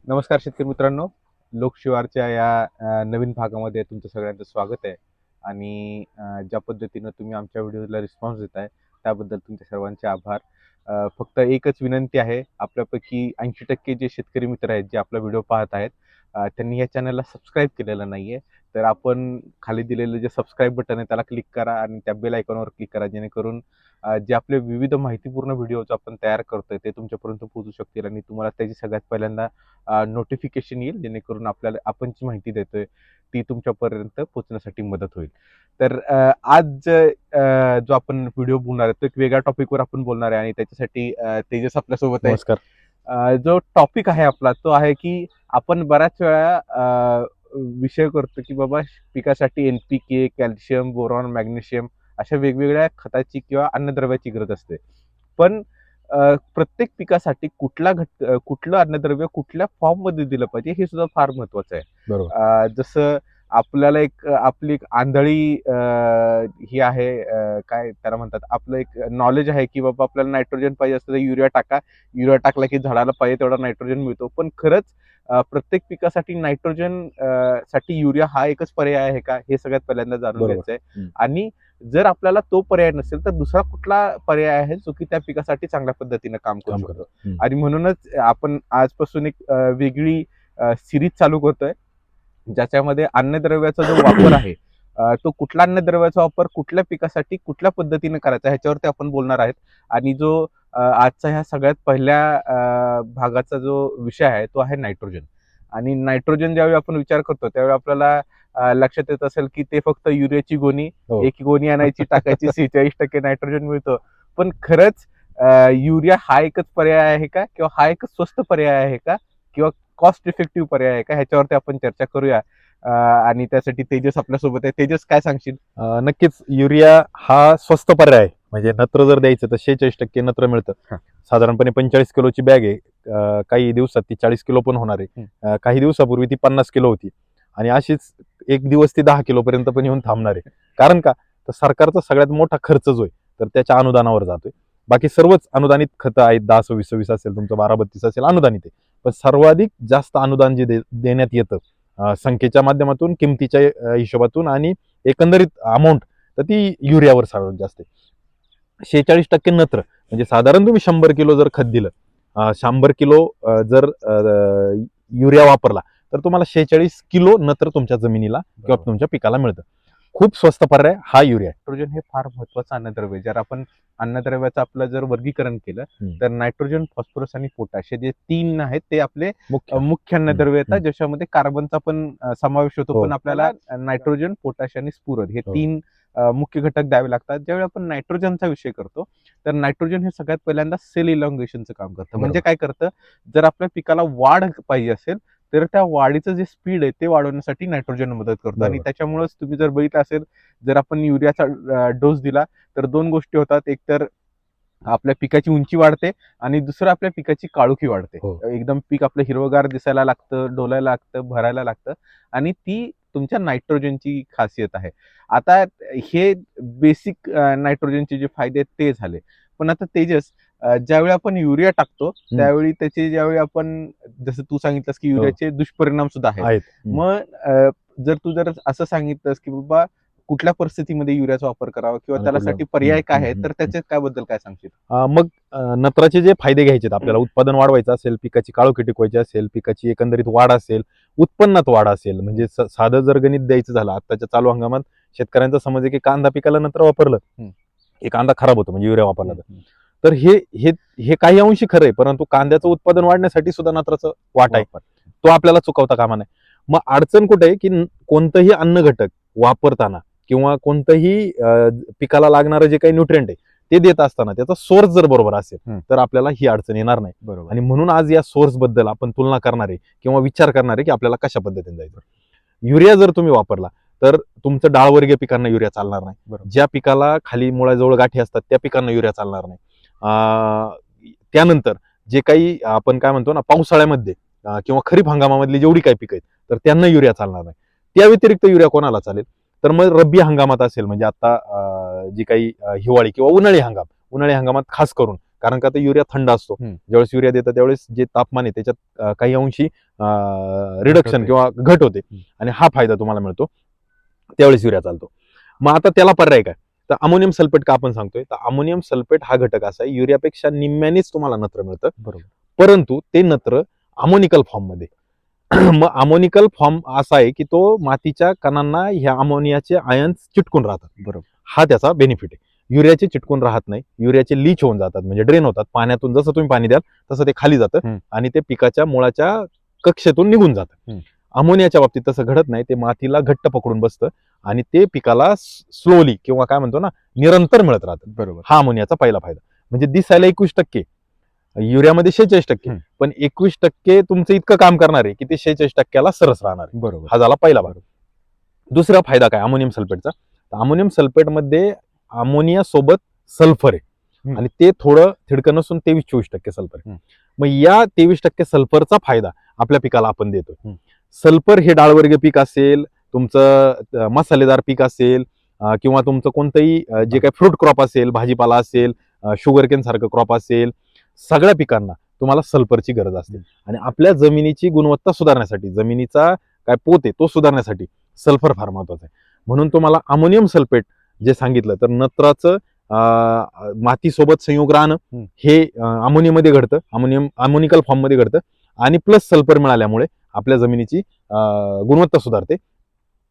नमस्कार शेतकरी मित्रांनो, लोकशिवारच्या या नवीन भागामध्ये तुमचं सगळ्यांचं स्वागत आहे. आणि ज्या पद्धतीनं तुम्ही आमच्या व्हिडिओला रिस्पॉन्स देताय त्याबद्दल तुमच्या सर्वांचे आभार. फक्त एकच विनंती आहे, आपल्यापैकी 80% जे शेतकरी मित्र आहेत जे आपला व्हिडिओ पाहत आहेत त्यांनी या चॅनलला सबस्क्राईब केलेलं नाहीये. तर आपण खाली दिलेलं जे सबस्क्राईब बटन आहे त्याला क्लिक करा आणि त्या बेल आयकॉनवर क्लिक करा, जेणेकरून जे आपले विविध माहितीपूर्ण व्हिडिओज आपण तयार करतोय ते तुमच्यापर्यंत पोहोचू शकतील आणि तुम्हाला त्याची सगळ्यात पहिल्यांदा नोटिफिकेशन येईल, जेणेकरून आपल्याला आपण जी माहिती देतोय ती तुमच्यापर्यंत पोहोचण्यासाठी मदत होईल. तर आज जो आपण व्हिडिओ बोलणार आहे तो एक वेगळ्या टॉपिकवर आपण बोलणार आहे आणि त्याच्यासाठी तेजस आपल्यासोबत आहे. नमस्कार. जो टॉपिक आहे आपला तो आहे की आपण बऱ्याच वेळा विषय करतो की बाबा पिकासाठी NPK, कॅल्शियम, बोरॉन, मॅग्नेशियम अशा वेगवेगळ्या खताची किंवा अन्नद्रव्याची गरज असते. पण प्रत्येक पिकासाठी कुठलं अन्नद्रव्य कुठल्या फॉर्म मध्ये दिलं पाहिजे हे सुद्धा फार महत्वाचं आहे. बरोबर. जसं आपल्याला आपली एक आंधळी ही आहे, काय त्याला म्हणतात, आपलं एक नॉलेज आहे की बाबा आपल्याला नायट्रोजन पाहिजे असतं तर युरिया टाका, युरिया टाकला की झाडाला पाहिजे तेवढा नायट्रोजन मिळतो. पण खरंच प्रत्येक पिकासाठी नायट्रोजन साठी युरिया हा एकच पर्याय आहे का, हे सगळ्यात पहिल्यांदा जाणून घ्यायचं आहे. आणि जर आपल्याला तो पर्याय नसेल तर दुसरा कुठला पर्याय आहे जो की त्या पिकासाठी चांगल्या पद्धतीने काम करू शकतो. आणि म्हणूनच आपण आजपासून एक वेगळी सिरीज चालू करतोय ज्याच्यामध्ये अन्नद्रव्याचा जो वापर आहे तो कुठला अन्नद्रव्याचा वापर कुठल्या पिकासाठी कुठल्या पद्धतीने करायचा ह्याच्यावरती आपण बोलणार आहेत. आणि जो आजचा ह्या सगळ्यात पहिल्या भागाचा जो विषय आहे तो आहे नायट्रोजन. आणि नायट्रोजन ज्यावेळी आपण विचार करतो त्यावेळी आपल्याला लक्षात येत असेल की ते फक्त युरियाची गोणी, एक गोणी आणायची, टाकायची, 46% नायट्रोजन मिळतं. पण खरंच युरिया हा एकच पर्याय आहे का, किंवा हा एकच स्वस्त पर्याय आहे का, किंवा कॉस्ट इफेक्टिव्ह पर्याय आहे का, ह्याच्यावरती आपण चर्चा करूया. आणि त्यासाठी तेजस आपल्यासोबत आहे. तेजस, काय सांगशील? नक्कीच युरिया हा स्वस्त पर्याय. म्हणजे नत्र जर द्यायचं तर 46% नत्र मिळतं. साधारणपणे 45 किलोची बॅग आहे. काही दिवसात ती 40 किलो पण होणार आहे. काही दिवसापूर्वी ती 50 किलो होती आणि अशीच एक दिवस ती 10 किलो पर्यंत पण येऊन थांबणार आहे. कारण का, तर सरकारचा सगळ्यात मोठा खर्च जो आहे तर त्याच्या अनुदानावर जातोय. बाकी सर्वच अनुदानित खतं आहेत, 10-20 असेल, तुमचं 12-32 असेल, अनुदानित आहे. पण सर्वाधिक जास्त अनुदान जे देण्यात येतं संख्येच्या माध्यमातून, किमतीच्या हिशोबातून आणि एकंदरीत अमाऊंट, तर ती युरियावर सर्वात जास्त आहे. 46% नत्र म्हणजे साधारण तुम्ही 100 किलो जर खत दिलं, 100 किलो जर युरिया वापरला तर तुम्हाला 46 किलो नत्र तुमच्या जमिनीला किंवा तुमच्या पिकाला मिळतं. खूप स्वस्त पर्याय हा युरिया. नायट्रोजन हे फार महत्वाचं अन्नद्रव्य आहे. जर आपण अन्नद्रव्याचं आपलं जर वर्गीकरण केलं तर नायट्रोजन, फॉस्फरस आणि पोटॅश हे जे 3 आहेत ते आपले मुख्य अन्नद्रव्य येतात, ज्याच्यामध्ये कार्बनचा पण समावेश होतो. पण आपल्याला नायट्रोजन, पोटॅश आणि स्फुरद हे 3 मुख्य घटक द्यावे लागतात. ज्यावेळी आपण नायट्रोजनचा विषय करतो तर नायट्रोजन हे सगळ्यात पहिल्यांदा सेल इलॉंगेशनचं काम करतं. म्हणजे काय करतं, जर आपल्या पिकाला वाढ पाहिजे असेल तर त्या वाढीचं जे स्पीड आहे ते वाढवण्यासाठी नायट्रोजन मदत करतो. आणि त्याच्यामुळेच तुम्ही जर बघितलं असेल, जर आपण युरियाचा डोस दिला तर 2 गोष्टी होतात. एक तर आपल्या पिकाची उंची वाढते आणि दुसरं आपल्या पिकाची काळोखी वाढते. एकदम पीक आपलं हिरवगार दिसायला लागतं, डोलायला लागतं, भरायला लागतं. आणि ती तुमच्या नायट्रोजनची खासियत आहे. आता हे बेसिक नायट्रोजनचे जे फायदे आहेत ते झाले. पण आता तेजस, ज्यावेळी आपण युरिया टाकतो त्यावेळी त्याचे, ज्यावेळी आपण जसं तू सांगितलंस की युरियाचे दुष्परिणाम सुद्धा आहेत. मग जर असं सांगितलंस की बाबा कुठल्या परिस्थितीमध्ये युरियाचा वापर करावा किंवा त्यासाठी पर्याय काय आहे, तर त्याच्या काय सांगशील? मग नत्राचे जे फायदे घ्यायचे आपल्याला, उत्पादन वाढवायचं असेल, पिकाची काळोखी टिकवायची असेल, पिकाची एकंदरीत वाढ असेल, उत्पन्नात वाढ असेल, म्हणजे साधं जर गणित द्यायचं झालं, आताच्या चालू हंगामात शेतकऱ्यांचा समज आहे की कांदा पिकाला नत्र वापरलं हे कांदा खराब होतो म्हणजे युरिया वापरला तर हे काही अंशी खरं आहे. परंतु कांद्याचं उत्पादन वाढण्यासाठी सुद्धा नत्राचं वाटा आहे, तो आपल्याला चुकवता कामा नये. मग अडचण कुठे आहे की कोणतंही अन्न घटक वापरताना किंवा कोणतंही पिकाला लागणारं जे काही न्यूट्रिएंट आहे ते देत असताना त्याचा सोर्स जर बरोबर असेल तर आपल्याला ही अडचण येणार नाही. बरोबर. आणि म्हणून आज या सोर्स बद्दल आपण तुलना करणार आहे किंवा विचार करणार आहे की आपल्याला कशा पद्धतीने जायचं. युरिया जर तुम्ही वापरला तर तुमचं डाळवर्गीय पिकांना युरिया चालणार नाही. ज्या पिकाला खाली मुळाजवळ गाठी असतात त्या पिकांना युरिया चालणार नाही. त्यानंतर जे काही आपण काय म्हणतो ना, पावसाळ्यामध्ये किंवा खरीप हंगामामधली जेवढी काही पिकं आहेत तर त्यांना युरिया चालणार नाही. त्या व्यतिरिक्त युरिया कोणाला चालेल, तर मग रब्बी हंगामात असेल, म्हणजे आता जी काही हिवाळी किंवा उन्हाळी हंगाम, उन्हाळी हंगामात खास करून, कारण का ते युरिया थंड असतो. ज्यावेळेस युरिया देतं त्यावेळेस जे तापमान आहे त्याच्यात काही अंशी रिडक्शन होते. किंवा घट होते आणि हा फायदा तुम्हाला मिळतो, त्यावेळेस युरिया चालतो. मग आता त्याला पर्याय काय, तर अमोनियम सल्फेट का आपण सांगतोय, तर अमोनियम सल्फेट हा घटक असा आहे युरियापेक्षा निम्म्यानेच तुम्हाला नत्र मिळतं, बरोबर. परंतु ते नत्र अमोनिकल फॉर्म मध्ये. मग अमोनिकल फॉर्म असा आहे की तो मातीच्या कणांना ह्या अमोनियाचे आयन्स चिटकून राहतात. बरोबर. हा त्याचा बेनिफिट आहे. युरियाचे चिटकून राहत नाही, युरियाचे लीच होऊन जातात, म्हणजे ड्रेन होतात पाण्यातून. जसं तुम्ही पाणी द्याल तसं ते खाली जातं आणि ते पिकाच्या मुळाच्या कक्षेतून निघून जातं. अमोनियाच्या बाबतीत तसं घडत नाही, ते मातीला घट्ट पकडून बसतं आणि ते पिकाला स्लोली किंवा काय म्हणतो ना निरंतर मिळत राहतं. बरोबर. हा अमोनियाचा पहिला फायदा. म्हणजे दिसायला 21%, युरियामध्ये 46%, पण 21% तुमचं इतकं काम करणार आहे की ते 46%ला सरस राहणार आहे. बरोबर. हा झाला पहिला भाग. दुसरा फायदा काय अमोनियम सल्फेटचा, अमोनियम सल्फेटमध्ये अमोनिया सोबत सल्फर आहे आणि ते थोडं थिडकं नसून 23-24% सल्फर आहे. मग या 23% सल्फरचा फायदा आपल्या पिकाला आपण देतोय. सल्फर हे डाळवर्गीय पीक असेल, तुमचं मसालेदार पीक असेल किंवा तुमचं कोणतंही जे काही फ्रूट क्रॉप असेल, भाजीपाला असेल, शुगरकेन सारखं क्रॉप असेल, सगळ्या पिकांना तुम्हाला सल्फरची गरज असते. आणि आपल्या जमिनीची गुणवत्ता सुधारण्यासाठी, जमिनीचा काय पोत आहे तो सुधारण्यासाठी सल्फर फार महत्वाचं आहे. म्हणून तुम्हाला अमोनियम सल्फेट जे सांगितलं, तर नत्राचं मातीसोबत संयोग राहणं हे अमोनियममध्ये घडतं, अमोनिकल फॉर्म मध्ये घडतं आणि प्लस सल्फर मिळाल्यामुळे आपल्या जमिनीची गुणवत्ता सुधारते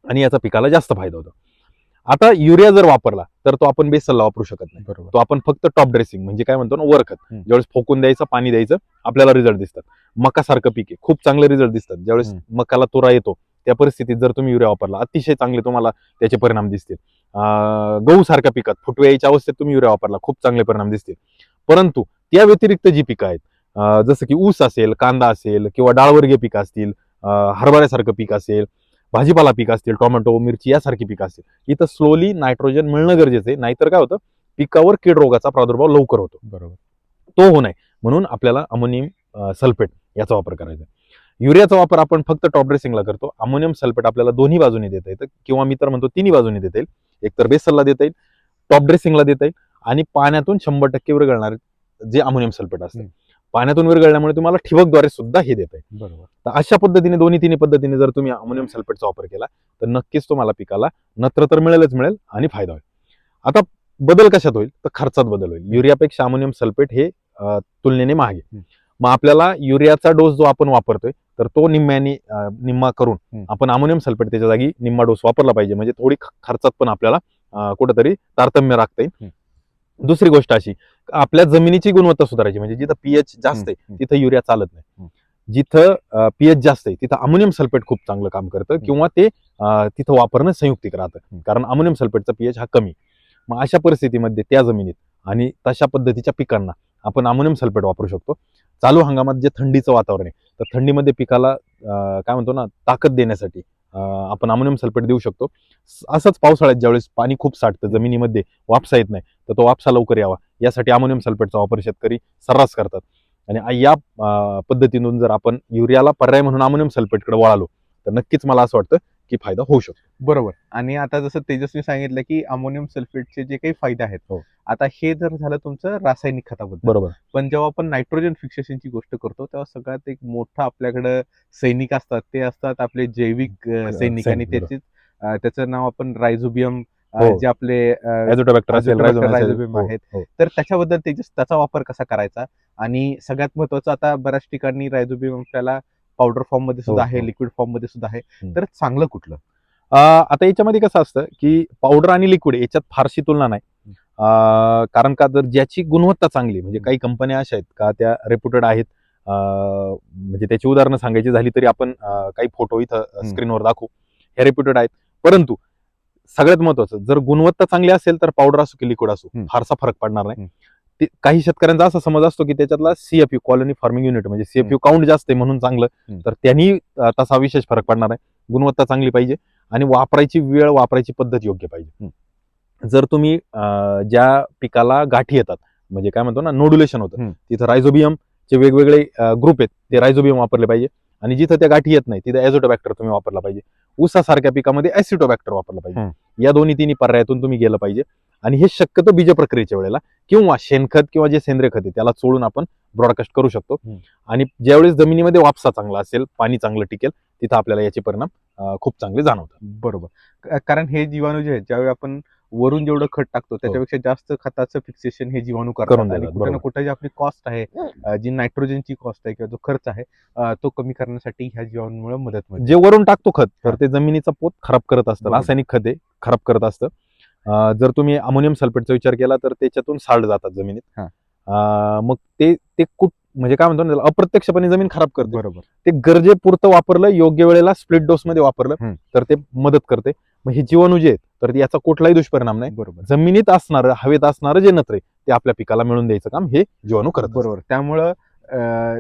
आणि याचा पिकाला जास्त फायदा होतो. आता युरिया जर वापरला तर तो आपण बेसलला वापरू शकत नाही. बरोबर. तो आपण फक्त टॉप ड्रेसिंग म्हणजे काय म्हणतो ना वरखत, ज्यावेळेस फोकून द्यायचं, पाणी द्यायचं, आपल्याला रिझल्ट दिसतात. मकासारखं पीक आहे, खूप चांगले रिझल्ट दिसतात. ज्यावेळेस मकाला तुरा येतो त्या परिस्थितीत जर तुम्ही युरिया वापरला, अतिशय चांगले तुम्हाला त्याचे परिणाम दिसतील. गहू सारख्या पिकात फुटवे यायच्या अवस्थेत तुम्ही युरिया वापरला, खूप चांगले परिणाम दिसतील. परंतु त्या व्यतिरिक्त जी पिकं आहेत, जसं की ऊस असेल, कांदा असेल किंवा डाळवर्गीय पिकं असतील, हरभऱ्यासारखं पीक असेल, भाजीपाला पीक असतील, टोमॅटो, मिरची यासारखी पिकं असतील, इथं स्लोली नायट्रोजन मिळणं गरजेचं आहे. नाहीतर काय होतं, पिकावर कीड रोगाचा प्रादुर्भाव लवकर होतो. बरोबर. तो होऊ नये म्हणून आपल्याला अमोनियम सल्फेट याचा वापर करायचा. युरियाचा वापर आपण फक्त टॉप ड्रेसिंगला करतो. अमोनियम सल्फेट आपल्याला दोन्ही बाजूने देता येतं किंवा मी तर म्हणतो तिन्ही बाजूने देता येईल. एकतर बेसलला देता येईल, टॉप ड्रेसिंगला देता येईल आणि पाण्यातून 100% विरघळणारे जे अमोनियम सल्फेट असते, पाण्यातून विरघळल्यामुळे तुम्हाला ठिबकद्वारे सुद्धा हे देता येईल. बरोबर. तर अशा पद्धतीने दोन्ही तिन्ही पद्धतीने जर तुम्ही अमोनियम सल्फेटचा वापर केला तर नक्कीच तुम्हाला पिकाला नत्र तर मिळेलच मिळेल आणि फायदा होईल. आता बदल कशात होईल, तर खर्चात बदल होईल. युरियापेक्षा अमोनियम सल्फेट हे तुलनेने महाग आहे. मग आपल्याला युरियाचा डोस जो आपण वापरतोय तर तो निम्मा करून आपण अमोनियम सल्फेट त्याच्या जागी निम्मा डोस वापरला पाहिजे, म्हणजे थोडी खर्चात पण आपल्याला कुठेतरी तारतम्य राखता येईल. दुसरी गोष्ट अशी, आपल्या जमिनीची गुणवत्ता सुधारायची, म्हणजे जिथं पीएच जास्त आहे तिथं युरिया चालत नाही, जिथं पीएच जास्त आहे तिथं अमोनियम सल्फेट खूप चांगलं काम करतं किंवा ते तिथं वापरणं संयुक्तिक राहतं, कारण अमोनियम सल्फेटचा पीएच हा कमी. मग अशा परिस्थितीमध्ये त्या जमिनीत आणि तशा पद्धतीच्या पिकांना आपण अमोनियम सल्फेट वापरू शकतो. चालू हंगामात जे थंडीचं वातावरण आहे, तर थंडीमध्ये पिकाला काय म्हणतो ना ताकद देण्यासाठी आपण अमोनियम सल्फेट देऊ शकतो. असंच पावसाळ्यात ज्यावेळेस पाणी खूप साठतं जमिनीमध्ये, वापसा येत नाही, तर तो वापसा लवकर यावा यासाठी अमोनियम सल्फेटचा वापर शेतकरी सर्रास करतात. आणि या पद्धतीतून जर आपण युरियाला पर्याय म्हणून अमोनियम सल्फेटकडे वळालो तर नक्कीच मला असं वाटतं की फायदा होऊ शकतो. बरोबर. आणि आता जसं तेजस्वी सांगितलं की अमोनियम सल्फेटचे जे काही फायदे आहेत, आता हे जर झालं तुमचं रासायनिक खताबद्दल. बरोबर. पण जेव्हा आपण नायट्रोजन फिक्सेशनची गोष्ट करतो तेव्हा सगळ्यात एक मोठा आपल्याकडे सैनिक असतात, ते असतात आपले जैविक सैनिक. आणि त्याचं नाव आपण रायझोबियम, जे आपले रायझोबियम आहेत. तर त्याच्याबद्दल त्याचा वापर कसा करायचा, आणि सगळ्यात महत्वाचं आता बऱ्याच ठिकाणी रायझोबियम आपल्याला पावडर फॉर्म मध्ये सुद्धा आहे, लिक्विड फॉर्म मध्ये सुद्धा आहे, तर चांगलं कुठलं? आता याच्यामध्ये कसं असतं की पावडर आणि लिक्विड याच्यात फारशी तुलना नाही, कारण का जर ज्याची गुणवत्ता चांगली, म्हणजे काही कंपन्या अशा आहेत का त्या रेप्युटेड आहेत, म्हणजे त्याची उदाहरणं सांगायची झाली तरी आपण काही फोटो इथं स्क्रीनवर दाखवू, हे रेप्युटेड आहेत. परंतु सगळ्यात महत्वाचं, जर गुणवत्ता चांगली असेल तर पावडर असो की लिक्विड असो फारसा फरक पडणार नाही. काही शेतकऱ्यांचा असा समज असतो की त्याच्यातला सीएफयू, कॉलनी फार्मिंग युनिट, म्हणजे सीएफयू काउंट जास्त आहे म्हणून चांगलं, तर त्यांनी तसा विशेष फरक पडणार आहे. गुणवत्ता चांगली पाहिजे आणि वापरायची वेळ, वापरायची पद्धत योग्य पाहिजे. जर तुम्ही ज्या पिकाला गाठी येतात, म्हणजे काय म्हणतो ना नोड्युलेशन होतं, तिथं रायझोबियमचे वेगवेगळे ग्रुप आहेत, ते रायझोबियम वापरले पाहिजे. आणि जिथं त्या गाठी येत नाही तिथं ॲझोटोबॅक्टर तुम्ही वापरला पाहिजे. ऊसासारख्या पिकामध्ये ॲसिटोबॅक्टर वापरला पाहिजे. या दोन्ही तिन्ही पर्यायातून तुम्ही गेलं पाहिजे. आणि हे शक्यतो बीज प्रक्रियेच्या वेळेला किंवा शेणखत किंवा जे सेंद्रिय खत आहे त्याला चोळून आपण ब्रॉडकास्ट करू शकतो. आणि ज्यावेळेस जमिनीमध्ये वापसा चांगला असेल, पाणी चांगलं टिकेल, तिथं आपल्याला याचे परिणाम खूप चांगले जाणवतात. बरोबर. कारण हे जीवाणू जे आहेत, ज्यावेळी आपण वरून जेवढं खत टाकतो त्याच्यापेक्षा जास्त खताचं फिक्सेशन हे जीवाणू करून करतात. आणि देतात, कुठे ना बरोबर. कुठे जी आपली कॉस्ट आहे, जी नायट्रोजनची कॉस्ट आहे किंवा जो खर्च आहे, तो कमी करण्यासाठी ह्या जीवाणूमुळे मदत मिळते. जे वरून टाकतो खत तर ते जमिनीचा पोत खराब करत असतं, बरोबर. रासायनिक खत आहे खराब करत असतं. जर तुम्ही अमोनियम सल्फेटचा विचार केला तर त्याच्यातून साल्ट जातात जमिनीत. मग ते ते म्हणजे काय म्हणतो ना त्याला, अप्रत्यक्षपणे जमीन खराब करते. बरोबर. ते गरजेपुरतं वापरलं, योग्य वेळेला स्प्लिट डोस मध्ये वापरलं तर ते मदत करते. मग हे जीवाणू जे आहेत तर याचा कुठलाही दुष्परिणाम नाही. बरोबर. जमिनीत असणारं, हवेत असणारं जे नत्र आहे ते आपल्या पिकाला मिळून द्यायचं काम हे जीवाणू करत. बरोबर. त्यामुळं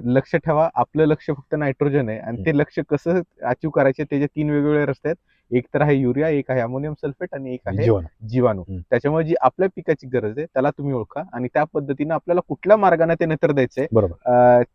लक्ष ठेवा, आपलं लक्ष फक्त नायट्रोजन आहे आणि ते लक्ष कसं अचीव करायचे त्याचे 3 वेगवेगळे रस्ते आहेत. एक तर आहे युरिया, एक आहे अमोनियम सल्फेट आणि एक आहे जीवाणू. त्याच्यामुळे जी आपल्या पिकाची गरज आहे त्याला तुम्ही ओळखा आणि त्या पद्धतीने आपल्याला कुठल्या मार्गाने ते नत्र द्यायचंय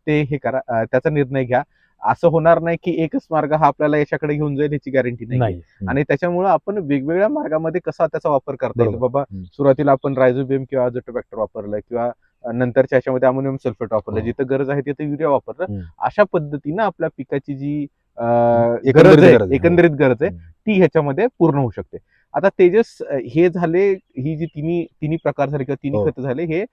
ते हे करा, त्याचा निर्णय घ्या. असं होणार नाही की एकच मार्ग हा आपल्याला याच्याकडे घेऊन जाईल याची गॅरंटी नाही. आणि त्याच्यामुळे आपण वेगवेगळ्या मार्गामध्ये कसा त्याचा वापर करता येईल. बाबा सुरुवातीला आपण रायझोबियम किंवा अझोटोबॅक्टर वापरलं किंवा नंतरच्या याच्यामध्ये अमोनियम सल्फेट वापरलं, जिथं गरज आहे तिथं युरिया वापरलं. अशा पद्धतीनं आपल्या पिकाची जी एकंदरीत गरज आहे ती ह्याच्यामध्ये पूर्ण होऊ शकते. आता तेजस, हे झाले, ही जी तिन्ही प्रकार झाले किंवा तिन्ही खतं झाले, हे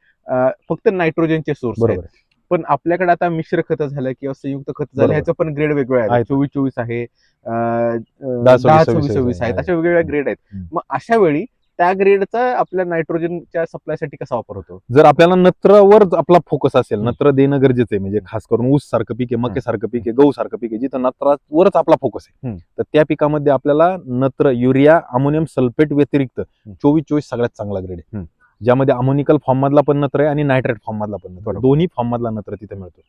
फक्त नायट्रोजनचे सोर्स आहेत. पण आपल्याकडे आता मिश्र खतं झालं किंवा संयुक्त खत झालं, ह्याचं पण ग्रेड वेगवेगळे आहेत. 24-24 आहे, 10-26-26 आहेत, अशा वेगवेगळ्या ग्रेड आहेत. मग अशा वेळी त्या ग्रेडचा आपल्या नायट्रोजनच्या सप्लायसाठी कसा वापर होतो? जर आपल्याला नत्रवर आपला फोकस असेल, नत्र देणं गरजेचं आहे, म्हणजे खास करून ऊस सारखं पीक आहे, मके सारखं पीक आहे, गहू सारखं पीक आहे, जिथं नत्रावरच आपला फोकस आहे, तर त्या पिकामध्ये आपल्याला नत्र, युरिया, अमोनियम सल्फेट व्यतिरिक्त 24-24 सगळ्यात चांगला ग्रेड आहे, ज्यामध्ये अमोनिकल फॉर्म मधला पण नत्र आहे आणि नायट्रेट फॉर्म मधला पण नत्र, दोन्ही फॉर्म मधला नत्र तिथे मिळतो.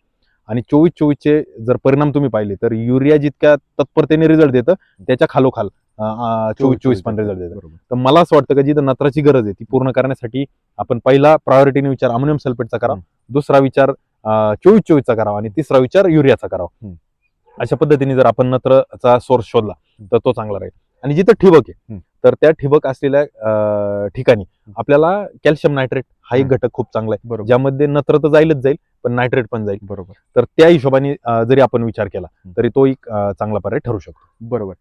आणि 24-24 चे जर परिणाम तुम्ही पाहिले तर युरिया जितक्या तत्परतेने रिझल्ट देतं त्याच्या खालोखाल 24-24 पण रिझल्ट देतं. तर मला असं वाटतं की जिथं नत्राची गरज आहे ती पूर्ण करण्यासाठी आपण पहिला प्रायोरिटीने विचार अमोनियम सल्फेटचा करावा, दुसरा विचार 24-24 करावा आणि तिसरा विचार युरियाचा करावा. अशा पद्धतीने जर आपण नत्रचा सोर्स शोधला तर तो चांगला राहील. आणि जिथं ठिबक आहे तर त्या ठिबक असलेल्या ठिकाणी आपल्याला कॅल्शियम नायट्रेट हा एक घटक खूप चांगला आहे, ज्यामध्ये नत्र तर जाईल पण नायट्रेट पण जाईल. बरोबर. तर त्या हिशोबाने जरी आपण विचार केला तरी तो एक चांगला पर्याय ठरू शकतो. बरोबर.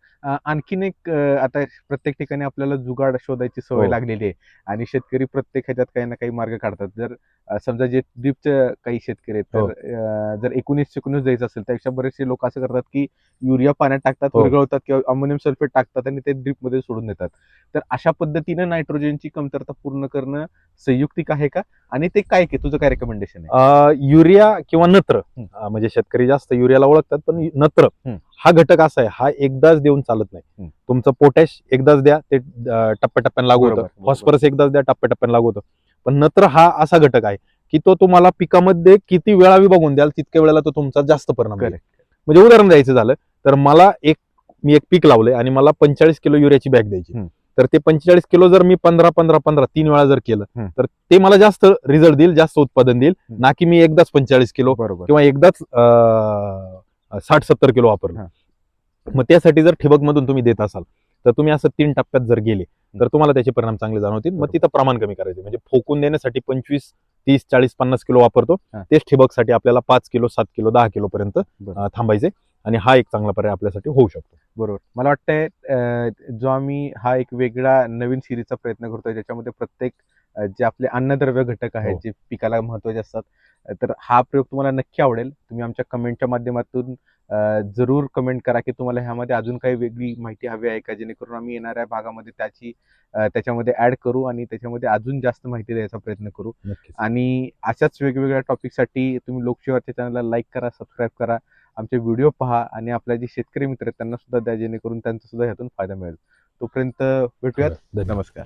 आणखीन एक, आता प्रत्येक ठिकाणी आपल्याला जुगाड शोधायची सवय लागलेली आहे आणि शेतकरी प्रत्येक ह्याच्यात काही ना काही मार्ग काढतात. जर समजा जे ड्रिपचे काही शेतकरी आहेत तर जर 19-19 द्यायचं असेल त्यापेक्षा बरेचसे लोक असं करतात की युरिया पाण्यात टाकतात, विरघळवतात किंवा अमोनियम सल्फेट टाकतात आणि ते ड्रिप मध्ये सोडून देतात. तर अशा पद्धतीनं नायट्रोजनची कमतरता पूर्ण करणं संयुक्तिक आहे का? आणि ते काय तुझं काय रेकमेंडेशन आहे? युरिया किंवा नत्र, म्हणजे शेतकरी जास्त युरियाला ओळखतात, पण नत्र हा घटक असा आहे, हा एकदाच देऊन चालत नाही. तुमचं पोटॅश एकदाच द्या, ते टप्प्याटप्प्याने लागू होतं. फॉस्फरस एकदाच द्या, टप्प्याटप्प्याने लागू होतं. पण नत्र हा असा घटक आहे की तो तुम्हाला पिकामध्ये किती वेळा विभागून द्याल तितक्या वेळेला तो तुमचा जास्त परिणाम करेल. म्हणजे उदाहरण द्यायचं झालं तर मी एक पीक लावलंय आणि मला 45 किलो युरियाची बॅग द्यायची, तर ते 45 किलो जर मी 15-15-15 3 वेळा जर केलं तर ते मला जास्त रिझल्ट देईल, जास्त उत्पादन देईल, ना की मी एकदाच 45 किलो किंवा एकदाच 60-70 किलो वापरलं. मग त्यासाठी जर ठिबक मधून तुम्ही देत असाल तर तुम्ही असं 3 टप्प्यात जर गेले तर तुम्हाला त्याचे परिणाम चांगले जाणवतील. मग तिथं प्रमाण कमी करायचे, म्हणजे फोकून देण्यासाठी 25, 30, 40, 50 किलो वापरतो, तेच ठिबकसाठी आपल्याला 5 किलो, 7 किलो, 10 किलो पर्यंत थांबायचे. आणि हा एक चांगला पर्याय आपल्यासाठी होऊ शकतो. बरोबर. मला वाटतंय जो आम्ही हा एक वेगळा नवीन सिरीजचा प्रयत्न करतोय ज्याच्यामध्ये प्रत्येक जे आपले अन्नद्रव्य घटक आहेत जे पिकाला महत्वाचे असतात, तर हा प्रयोग तुम्हाला नक्की आवडेल. तुम्ही आमच्या कमेंटच्या माध्यमातून जरूर कमेंट करा की तुम्हाला ह्यामध्ये अजून काही वेगळी माहिती हवी आहे का, जेणेकरून आम्ही येणाऱ्या भागामध्ये त्याच्यामध्ये ऍड करू आणि त्याच्यामध्ये अजून जास्त माहिती द्यायचा प्रयत्न करू. आणि अशाच वेगवेगळ्या टॉपिकसाठी तुम्ही लोकशिवारच्या चॅनलला लाईक करा, सबस्क्राईब करा, आमचे व्हिडिओ पहा आणि आपल्या जे शेतकरी मित्र आहेत त्यांना सुद्धा द्या, जेणेकरून त्यांचा सुद्धा ह्यातून फायदा मिळेल. तोपर्यंत भेटूयात. नमस्कार.